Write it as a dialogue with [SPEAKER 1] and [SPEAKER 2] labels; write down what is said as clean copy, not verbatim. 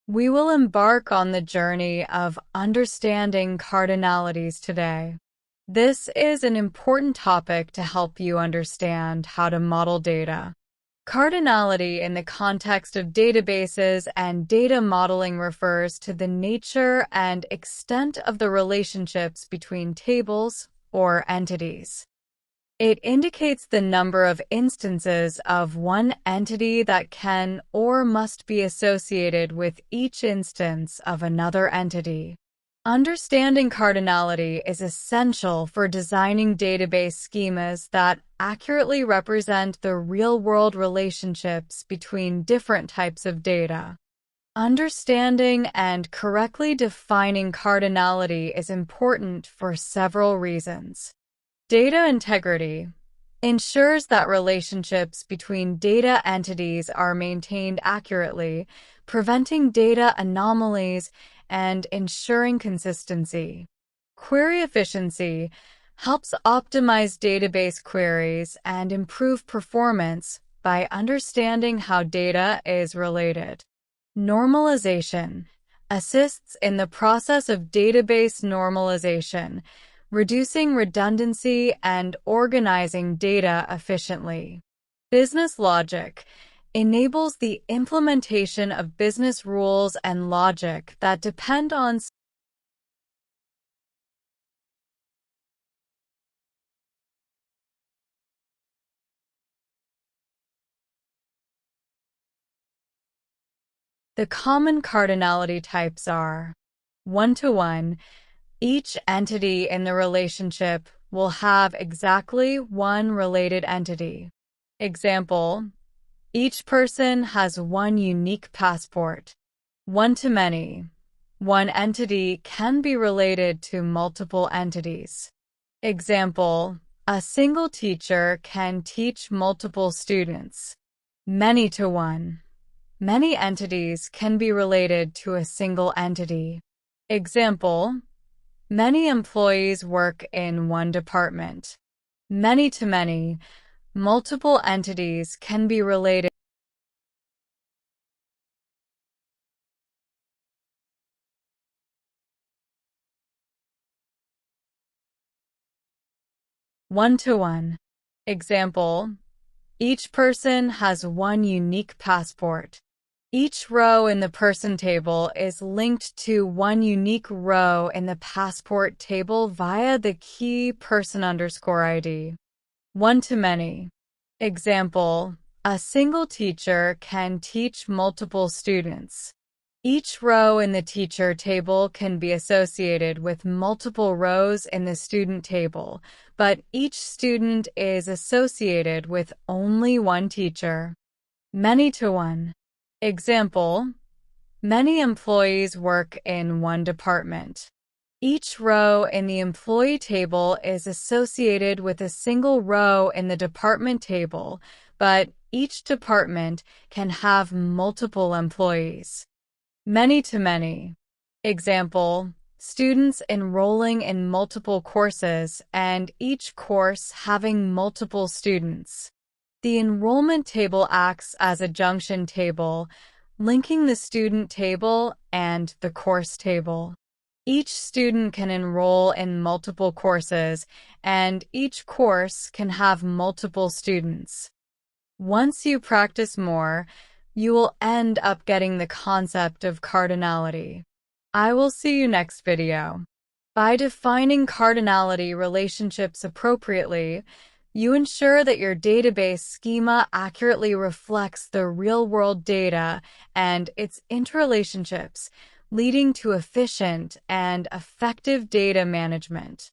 [SPEAKER 1] We will embark on the journey of understanding cardinalities today. This is an important topic to help you understand how to model data. Cardinality in the context of databases and data modeling refers to the nature and extent of the relationships between tables or entities. It indicates the number of instances of one entity that can or must be associated with each instance of another entity. Understanding cardinality is essential for designing database schemas that accurately represent the real-world relationships between different types of data. Understanding and correctly defining cardinality is important for several reasons. Data integrity ensures that relationships between data entities are maintained accurately, preventing data anomalies and ensuring consistency. Query efficiency helps optimize database queries and improve performance by understanding how data is related. Normalization assists in the process of database normalization, reducing redundancy and organizing data efficiently. Business logic enables the implementation of business rules and logic that depend on the common cardinality types are one-to-one. Each entity in the relationship will have exactly one related entity. Example, each person has one unique passport. One-to-many. One entity can be related to multiple entities. Example, a single teacher can teach multiple students. Many-to-one. Many entities can be related to a single entity. Example, many employees work in one department. Many-to-many. Multiple entities can be related. One-to-one. Example, each person has one unique passport. Each row in the person table is linked to one unique row in the passport table via the key person_ID. One-to-many. Example, a single teacher can teach multiple students. Each row in the teacher table can be associated with multiple rows in the student table, but each student is associated with only one teacher. Many-to-one. Example, many employees work in one department. Each row in the employee table is associated with a single row in the department table, but each department can have multiple employees. Many-to-many. Example, students enrolling in multiple courses and each course having multiple students. The enrollment table acts as a junction table, linking the student table and the course table. Each student can enroll in multiple courses, and each course can have multiple students. Once you practice more, you will end up getting the concept of cardinality. I will see you next video. By defining cardinality relationships appropriately, you ensure that your database schema accurately reflects the real-world data and its interrelationships, leading to efficient and effective data management.